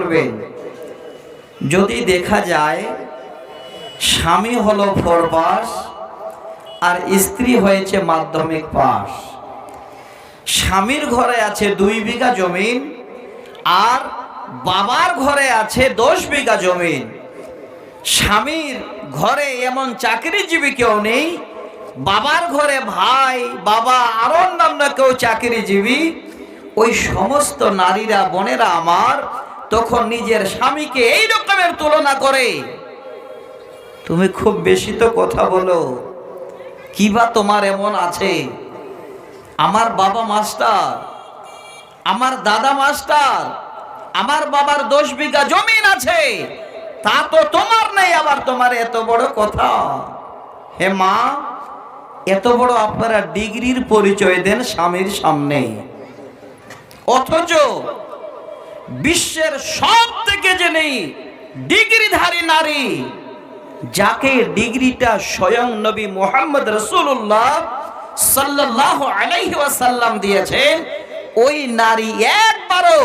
করবেন, যদি দেখা যায় স্বামী হলো 4 পাস আর স্ত্রী হয়েছে মাধ্যমিক পাস, স্বামীর ঘরে আছে 2 বিঘা জমিন আর বাবার ঘরে আছে 10 বিঘা জমিন, স্বামীর ঘরে এমন চাকরিজীবী কেউ নেই, বাবার ঘরে ভাই বাবা আর অন্যান্য কেউ চাকরিজীবী, ওই সমস্ত নারীরা বোনেরা আমার তখন নিজের স্বামীকে এই রকমের তুলনা করে, তুমি খুব বেশি তো কথা বলো, কি বা তোমার এমন আছে? আমার বাবা মাস্টার, আমার দাদা মাস্টার, আমার বাবার 10 বিঘা জমিন আছে, তা তো তোমার নেই, আবার তোমার এত বড় কথা। হে মা, এত বড় আপনারা ডিগ্রির পরিচয় দেন স্বামীর সামনে, অথচ বিশ্বের সব থেকে যিনি ডিগ্রিধারী নারী, যাকে ডিগ্রিটা স্বয়ং নবী মুহাম্মদ রাসূলুল্লাহ সাল্লাল্লাহু আলাইহি ওয়াসাল্লাম দিয়েছেন, ওই নারী একবারও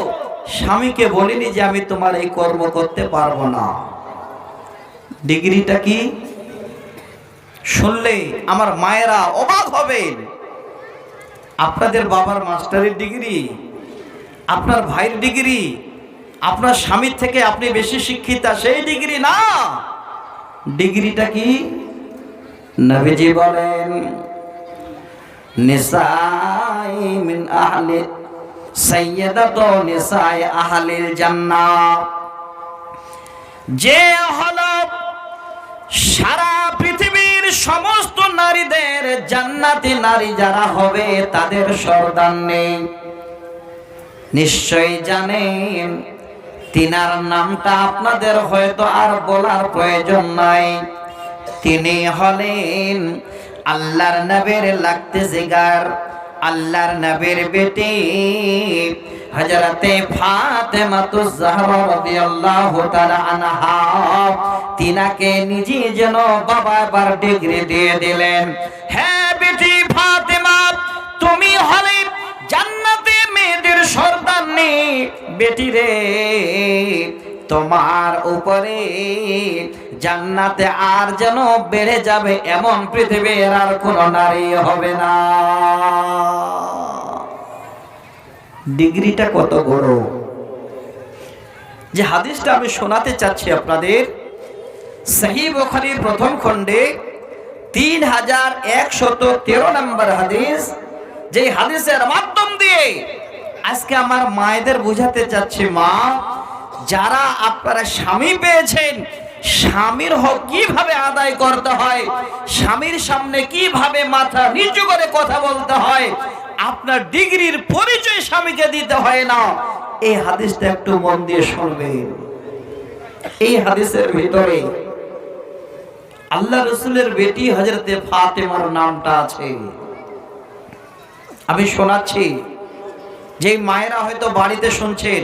স্বামীকে বলেনি যে আমি তোমার এই কর্ম করতে পারবো না। ডিগ্রিটা কি শুনলে আমার মায়েরা অবাক হবেন। আপনাদের বাবার মাস্টারের ডিগ্রি, আপনার ভাইয়ের ডিগ্রি, আপনার স্বামীর থেকে আপনি বেশি শিক্ষিত সেই ডিগ্রি না। ডিগ্রিটা কি? নবীজি বলেন নিসাই মিন আহলি সাইয়্যিদাতু নিসাই আহলিল জান্নাহ, যে হলো সারা পৃথিবীর সমস্ত নারীদের জান্নাতি নারী যারা হবে তাদের সরদার নেই। নিশ্চয়ই জানেন, তিনার নামটা আপনাদের হয়তো আর বলার প্রয়োজন নাই। তিনি হলেন আল্লাহর নবীর লাগতে জিগার, আল্লাহর নবীর বেটি হযরতে ফাতেমাতুজ জাহরা রাদিয়াল্লাহু তাআলা আনহা। তিনাকে নিজে যেন বাবা এবার ডিগ্রি দিয়ে দিলেন, হ্যাঁ বেটি ফাতেমা, তুমি হলে জান্নাতে মেয়েদের সর্দারনি। বেটি রে, তোমার উপরে জান্নাতে আর যেন বেড়ে যাবে এমন পৃথিবীর আর কোন নারী হবে না। ডিগ্রিটা কত বড়! যে হাদিসটা আমি শোনাতে চাচ্ছি আপনাদের, সহিহ বুখারীর প্রথম খণ্ডে 3113 নম্বর হাদিস, যে হাদিসের মাধ্যম দিয়ে আজকে আমার মায়েদের বুঝাতে চাচ্ছি, মা যারা আপনারা স্বামী পেয়েছেন, স্বামীর হক কিভাবে আদায় করতে হয়, স্বামীর সামনে কিভাবে মাথা নিচু করে কথা বলতে হয়, আপনার ডিগ্রির পরিচয় স্বামীকে দিতে হয় না। এই হাদিসটা একটু মন দিয়ে শুনবেন। এই হাদিসের ভিতরে আল্লাহ রাসূলের বেটি হযরতে ফাতেমার নামটা আছে। আমি শোনাচ্ছি, যে মায়েরা হয়তো বাড়িতে শুনছেন,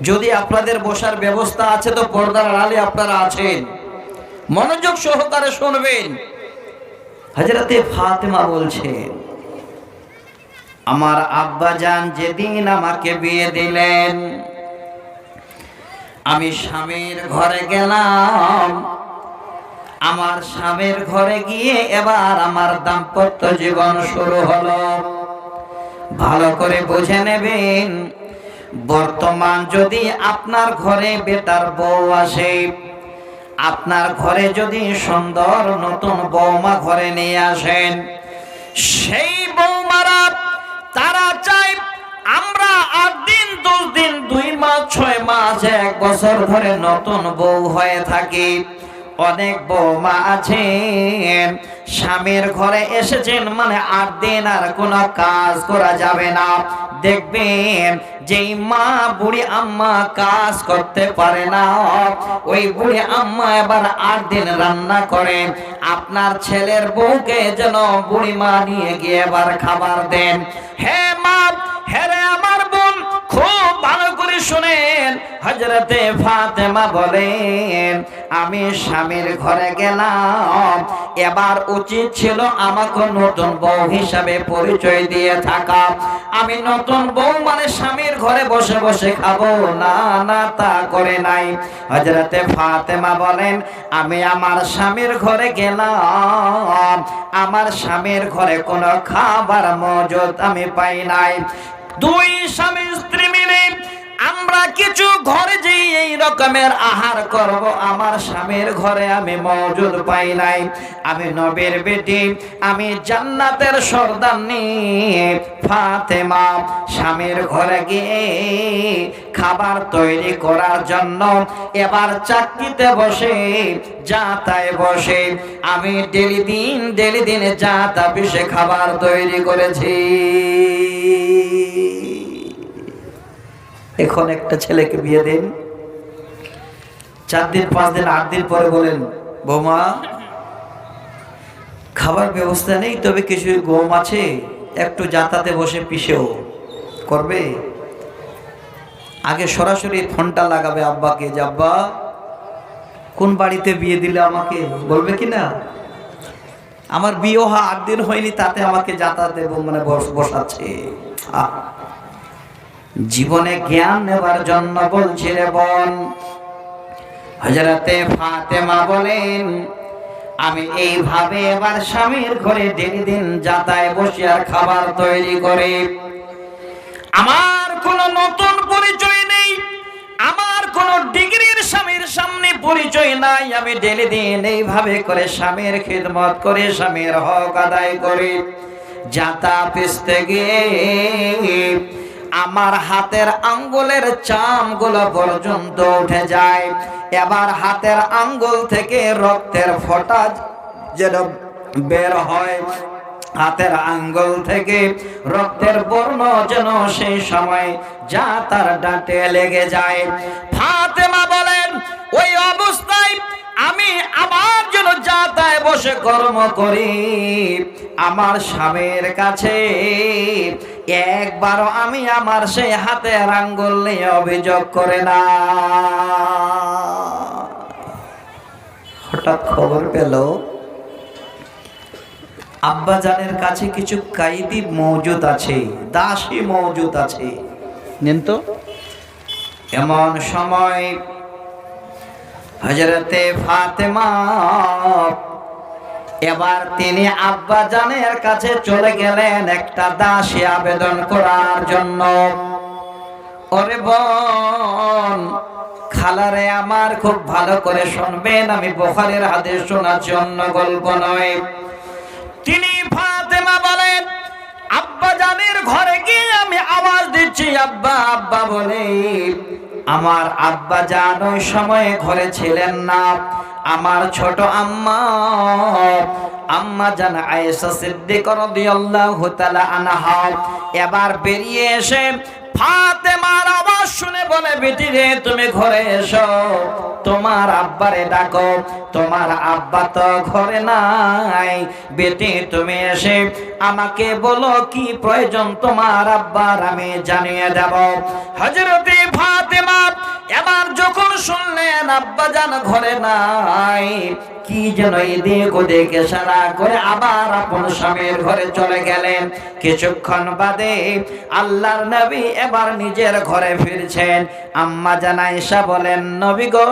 যদি আপনাদের বসার ব্যবস্থা আছে তো পর্দার আড়ালে আপনারা আছেন, মনোযোগ সহকারে শুনবেন। হযরতে ফাতেমা বলছেন, আমার আব্বাজান যেদিন আমাকে বিয়ে দিলেন, আমি স্বামীর ঘরে গেলাম। আমার স্বামীর ঘরে গিয়ে এবার আমার দাম্পত্য জীবন শুরু হলো। ভালো করে বুঝে নেবেন, বর্তমান যদি আপনার ঘরে বেটার বউ আসে, আপনার ঘরে যদি সুন্দর নতুন বৌমা ঘরে নিয়ে আসেন, সেই বৌমারা তারা চায় আমরা 8 দিন 10 দিন 2 মাস 6 মাস 1 বছর ধরে নতুন বউ হয়ে থাকি। অনেক বৌমা আছেন স্বামীর ঘরে এসেছেন মানে 8 দিন আর কোনো কাজ করা যাবে না। দেখবেন যেই মা বুড়ি আম্মা কাজ করতে পারে না, ওই বুড়ি আম্মা এবার 8 দিন রান্না করেন। আপনার ছেলের বউকে যেন বুড়ি মা নিয়ে গিয়ে এবার খাবার দেন। হে মা, হে রে আমার বোন, খুব ভালো করে বলি শুনেন, হযরতে ফাতেমা বলেন আমি স্বামীর ঘরে গেলাম, এবার উচিত ছিল আমাকে নতুন বউ হিসাবে পরিচয় দিয়ে থাকা। আমি নতুন বউ মানে স্বামীর ঘরে বসে বসে খাবো না, না তা করে নাই। হযরতে ফাতেমা বলেন আমি আমার স্বামীর ঘরে গেলাম, আমার স্বামীর ঘরে কোনো খাবার মজুদ আমি পাই নাই। দুই স্বামী স্ত্রী মিলে আমরা কিছু ঘরে যে এই রকমের আহার করব, আমার স্বামীর ঘরে আমি মজুদ পাই নাই। আমি নবীর বেটি, আমি জান্নাতের সর্দারনি ফাতেমা স্বামীর ঘরে গিয়ে খাবার তৈরি করার জন্য এবার চাকরিতে বসে যাতায় বসে আমি ডেলি দিন যা তা পিছে খাবার তৈরি করেছি। এখন একটা ছেলেকে বিয়ে দিন, 4 দিন 5 দিন 8 দিন পরে বলেন বৌমা খাবার ব্যবস্থা নেই, তবে কিছু গম আছে, একটু জাতাতে বসে পিষেও করবে। আগে সরাসরি ফোনটা লাগাবে আব্বাকে, যে আব্বা কোন বাড়িতে বিয়ে দিলে আমাকে বলবে কি না, আমার বিয়ে 8 দিন হয়নি তাতে আমাকে জাতাতে মানে বসাচ্ছে। জীবনে জ্ঞান নেবার জন্য বলছি রে বোন। হযরতে ফাতেমা বলেন আমি এইভাবে এবার স্বামীর ঘরে দিন যাতায় বসে আর খাবার তৈরি করে, আমার কোনো নতুন পরিচয় নেই, আমার কোনো ডিগ্রির স্বামীর সামনে পরিচয় নাই। আমি ডেলি দিন এইভাবে করে স্বামীর খিদমত করে স্বামীর হক আদায় করে যাতা পিষতে গিয়ে আমার হাতের আঙ্গুলের চামগুলো পর্যন্ত উঠে যায়। এবার হাতের আঙ্গুল থেকে রক্তের ফোঁটা যেন বের হয়, হাতের আঙ্গুল থেকে রক্তের বর্ণ যেন সেই সময় যা তার ডাঁটে লেগে যায়। ফাতেমা বলেন ওই অবস্থায় আমি আমার জন্য যাতায় বসে কর্ম করি, আমার স্বামীর কাছে একবারও আমি আমার সেই হাতের আঙ্গুল নিয়ে অভিযোগ করে না। হঠাৎ খবর পেল আব্বাজানের কাছে কিছু কাইদি মওজুদ আছে, দাসী মওজুদ আছে, নেন তো। এমন সময় হযরতে ফাতেমা এবার তিনি আব্বাজানের কাছে চলে গেলেন একটা দাসী আবেদন করার জন্য। ওরে বোন খালারে আমার খুব ভালো করে শুনবেন, আমি বুখারীর হাদিস শোনাচ্ছি, অন্য গল্প নয়। তিনি ফাতেমা বলেন আব্বাজানের ঘরে গিয়ে আমি আওয়াজ দিচ্ছি আব্বা আব্বা বলে। আমার আব্বাজান ওই সময়ে ঘরে ছিলেন না, আমার ছোট আম্মা জান আয়েশা সিদ্দিকা রাদিয়াল্লাহু তাআলা আনহা এবার বেরিয়ে এসে ফাতেমার আওয়াজ শুনে বলে বেটি রে তুমি ঘরে এসো, তোমার আব্বারে ডাকো, তোমার আব্বা তো ঘরে নাই, বেটি তুমি এসে আমাকে বলো কি প্রয়োজন তোমার আব্বার, আমি জানিয়ে দেব। হযরতে ফাতেমা এবার যখন শুনলেন আব্বাজান ঘরে নাই, কি যেন এদিক ওদিক ইশারা করে আবার আপন স্বামীর ঘরে চলে গেলেন। কিছুক্ষণ বাদে আল্লাহর নবী এবার নিজের ঘরে ফিরছেন। আম্মা জান আয়েশা বলেন নবী গো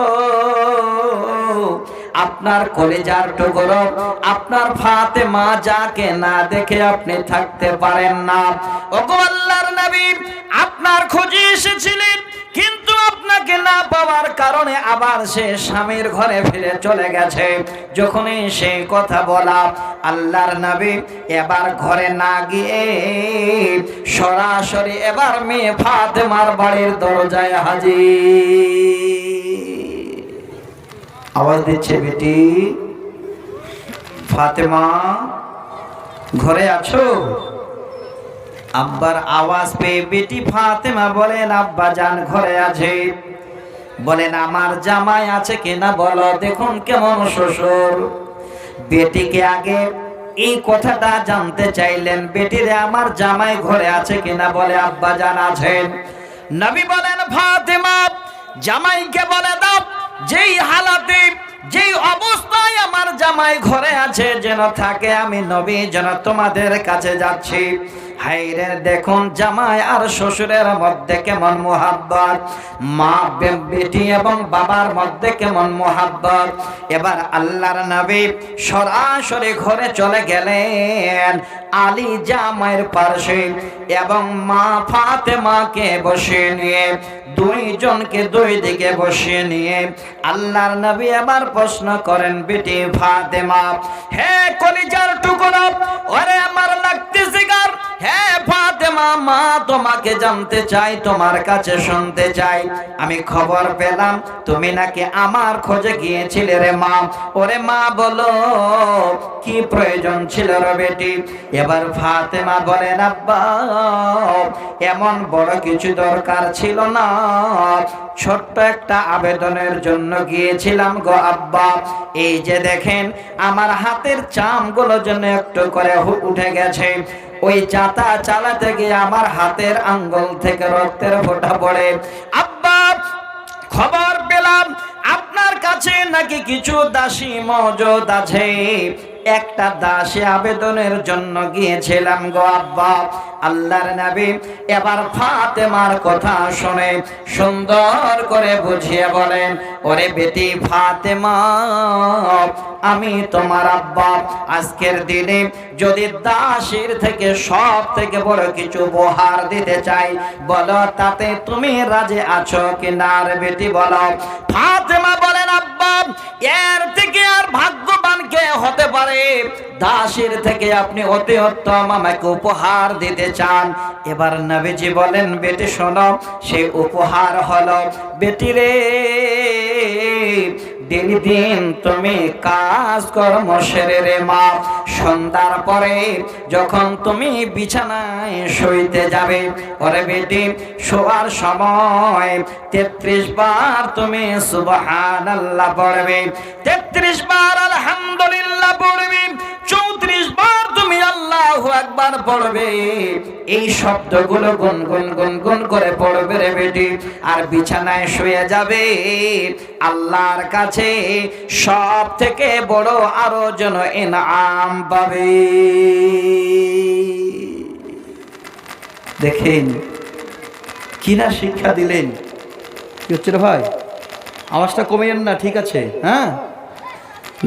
আপনার কলিজার টুকরো আপনার ফাতেমা যাকে না দেখে আপনি থাকতে পারেন না। ওগো আল্লাহর নবী আপনার খোঁজে এসেছিলেন, কিন্তু আপনাকে না পাওয়ার কারণে আবার সে স্বামীর ঘরে ফিরে চলে গেছে। যখনই সেই কথা বলা আল্লাহর নবী এবার ঘরে না গিয়ে সরাসরি এবার মেয়ে ফাতেমার বাড়ির দরজায় হাজির। আওয়াজ দিচ্ছে বেটি ফাতেমা ঘরে আছো? আব্বার আওয়াজ পেয়ে বেটি ফাতেমা বলেন আব্বা জান ঘরে আছে। বলেন আমার জামাই আছে কিনা বলো, দেখুন কেমন শ্বশুর। বেটিকে আগে এই কথাটা জানতে চাইলেন, বেটিরে আমার জামাই ঘরে আছে কিনা? বলে আব্বা জান আছেন। নবী বলেন ফাতেমা জামাইকে বলে দাও যেই হালাতে যেই অবস্থায় আমার জামাই ঘরে আছে যেন থাকে, আমি নবী যেন তোমাদের কাছে যাচ্ছি। হায়রে দেখুন জামাই আর শ্বশুরের মধ্যে কেমন মোহাব্বত, মা বেটি এবং বাবার মধ্যে কেমন মোহাব্বত। এবার আল্লাহর নবী সরাসরি ঘরে চলে গেলেন আলী জামাইয়ের পাশে এবং মা ফাতেমাকে বসিয়ে নিয়ে, দুইজনকে দুই দিকে বসিয়ে নিয়ে আল্লাহর নবী আবার প্রশ্ন করেন, বেটি ফাতেমা, হে কলিজার টুকরা, ওরে আমার লাগতেছে গার, হে ফাতেমা, মা তোমাকে জানতে চাই, তোমার কাছে শুনতে চাই। আমি খবর পেলাম তুমি নাকি আমার খোঁজে গিয়েছিলে রে মা। ওরে মা বলো কি প্রয়োজন ছিল রে বেটি? এবার ফাতেমা বলেন, আব্বা এমন বড় কিছু দরকার ছিল না, ছোট্ট একটা আবেদনের জন্য গিয়েছিলাম গো আব্বা। এই যে দেখেন আমার হাতের চামগুলো যেন একটু করে উঠে গেছে, ওই চাতা চালাতে গিয়ে আমার হাতের আঙ্গুল থেকে রক্তের ফোঁটা পড়ে। আব্বা খবর পেলাম আপনার কাছে নাকি কিছু দাসী মজুদ আছে, একটা দাসী আবেদনের জন্য গিয়েছিলাম গো আব্বা। আল্লাহর নবী এবার ফাতেমার কথা শুনে সুন্দর করে বুঝিয়ে বলেন, ওরে বেটি ফাতেমা, আমি তোমার আব্বা, আজকের দিনে যদি দাসীর থেকে সব থেকে বড় কিছু উপহার দিতে চাই, বলো তাতে তুমি রাজি আছো কি না রে বেটি বলো। ফাতেমা বলেন, আব্বা এর থেকে আর ভাগ্যবান কে হতে পারে, দাসীর থেকে আপনি অতি উত্তম আমাকে উপহার দিতে চান। এবার নবীজি বলেন, বেটি শোনো, সেই উপহার হলো, বেটি রে দিন তুমি কাজ কর্ম সেরে রে মা, সন্ধ্যার পরে যখন তুমি বিছানায় শুইতে যাবে, ওরে বেটি শোয়ার সময় 33 বার তুমি সুবহানাল্লাহ পড়বে, 33 বার আলহামদুলিল্লাহ পড়বে, 34 বার তুমি আল্লাহু আকবার পড়বে। এই শব্দগুলো গুনগুন গুনগুন করে পড়বে রে বেটি, আর বিছানায় শুয়ে যাবে। আল্লাহর কাছে সব থেকে বড় আরো যেন ইনাম পাবে। দেখেন কিনা শিক্ষা দিলেন। কি হচ্ছে রে ভাই, আওয়াজটা কমিয়েন না, ঠিক আছে? হ্যাঁ,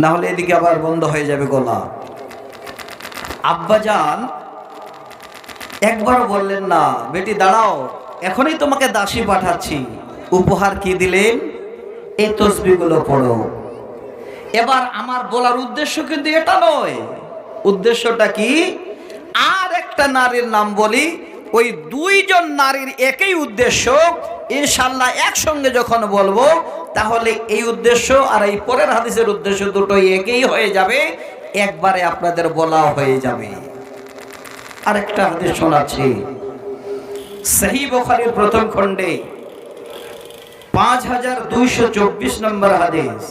না হলে এদিকে আবার বন্ধ হয়ে যাবে গলা। আব্বাজান একবারও বললেন না, বেটি দাঁড়াও এখনই তোমাকে দাসী পাঠাচ্ছি। উপহার কি দিলেন? এই তসবিহগুলো পড়ো। এবার আমার বলার উদ্দেশ্য কিন্তু এটা নয়, উদ্দেশ্যটা কি? আর একটা নারীর নাম বলি, ওই দুইজন নারীর একই উদ্দেশ্য, ইনশাআল্লাহ একসঙ্গে যখন বলবো তাহলে এই উদ্দেশ্য আর এই পরের হাদিসের উদ্দেশ্য দুটোই একই হয়ে যাবে, একবারে আপনাদের বলা হয়ে যাবে। আরেকটা হাদিস শোনাচ্ছি, সহিহ বুখারীর প্রথম খণ্ডে 5224 নম্বর হাদিস।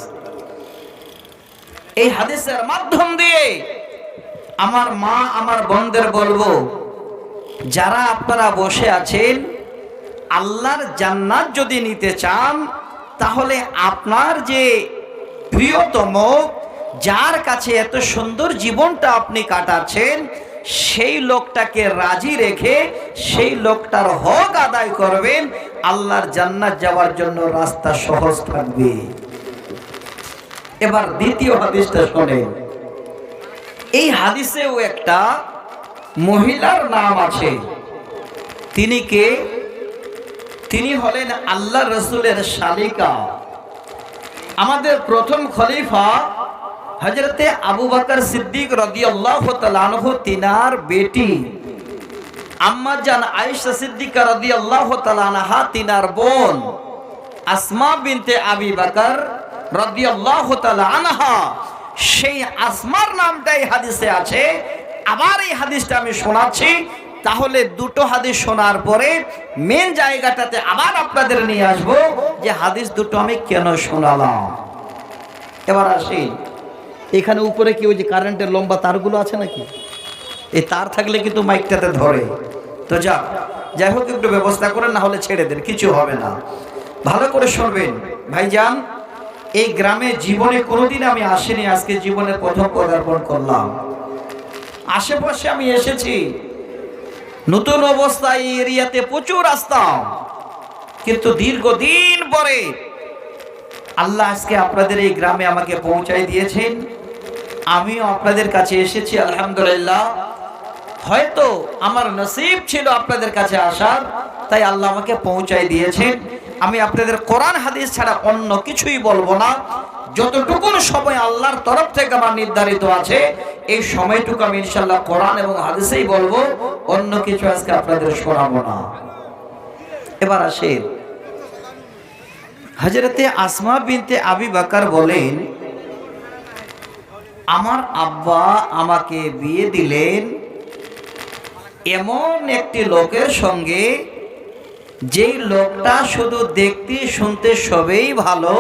এই হাদিসের মাধ্যম দিয়ে আমার মা আমার বোনদের বলবো, যারা আপনারা বসে আছেন আল্লাহর জান্নাত যদি নিতে চান, তাহলে আপনার যে প্রিয়তম, যার কাছে এত সুন্দর জীবনটা আপনি কাটাচ্ছেন, সেই লোকটাকে রাজি রেখে সেই লোকটার হক আদায় করবেন, আল্লাহর জান্নাত যাওয়ার জন্য রাস্তা সহজ থাকবে। এবার দ্বিতীয় হাদিসটা শোনেন। এই হাদিসেও একটা মহিলার নাম আছে। তিনি কে? তিনি হলেন আল্লাহ রসুলের শালিকা, আমাদের প্রথম খলিফা হযরতে আবু বকর সিদ্দিক রাদিয়াল্লাহু তাআলা আনহু, তিনার বেটি আম্মা জান আয়েশা সিদ্দিকা রাদিয়াল্লাহু তাআলা আনহা, তিনার বোন আসমা বিনতে আবি বকর রাদিয়াল্লাহু তাআলা আনহা, সেই আসমার নামটাই হাদিসে আছে। আবার এই হাদিসটা আমি শোনাচ্ছি, তাহলে দুটো হাদিস শোনার পরে মেন জায়গাটাতে আবার আপনাদের নিয়ে আসবো যে হাদিস দুটো আমি কেন শোনালাম। এবার আসি, এখানে উপরে কি ওই যে কারেন্টের লম্বা তারগুলো আছে নাকি? এই তার থাকলে কিন্তু মাইকটাতে ধরে। তো যা যাই হোক একটু ব্যবস্থা করেন, না হলে ছেড়ে দেন, কিছু হবে না। ভালো করে শুনবেন ভাইজান, এই গ্রামে জীবনে কোনোদিন আমি আসিনি, আজকে জীবনে প্রথম পদার্পণ করলাম। আশেপাশে আমি এসেছি, নতুন অবস্থায় এই এরিয়াতে প্রচুর আসতাম, কিন্তু দীর্ঘদিন পরে আল্লাহ আজকে আপনাদের এই গ্রামে আমাকে পৌঁছায় দিয়েছেন। আমিও আপনাদের কাছে এসেছি, আলহামদুলিল্লাহ। হয়তো আমার নসিব ছিল আপনাদের কাছে আসার, তাই আল্লাহ আমাকে পৌঁছায় দিয়েছেন। আমি আপনাদের কোরআন হাদিস ছাড়া অন্য কিছুই বলবো না। যতটুকু সময় আল্লাহর তরফ থেকে আমার নির্ধারিত আছে, এই সময়টুকু আমি ইনশাআল্লাহ কোরআন এবং হাদিসেই বলবো, অন্য কিছু আজকে আপনাদের শোনাবো না। এবার আসেন, হযরতে আসমা বিনতে আবি বকর বলেন, আমার আব্বা আমাকে বিয়ে দিলেন এমন একটি লোকের সঙ্গে, যেই লোকটা শুধু দেখতে শুনতে সবেই ভালো,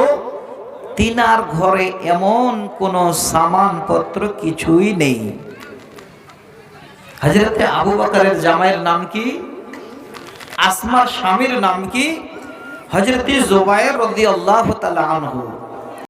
তিনার ঘরে এমন কোনো সামানপত্র কিছুই নেই। হযরতে আবু বকরের জামাইয়ের নাম কি? আসমার স্বামীর নাম কি? হযরতে জুবায়ের রাদিয়াল্লাহু তাআলা আনহু।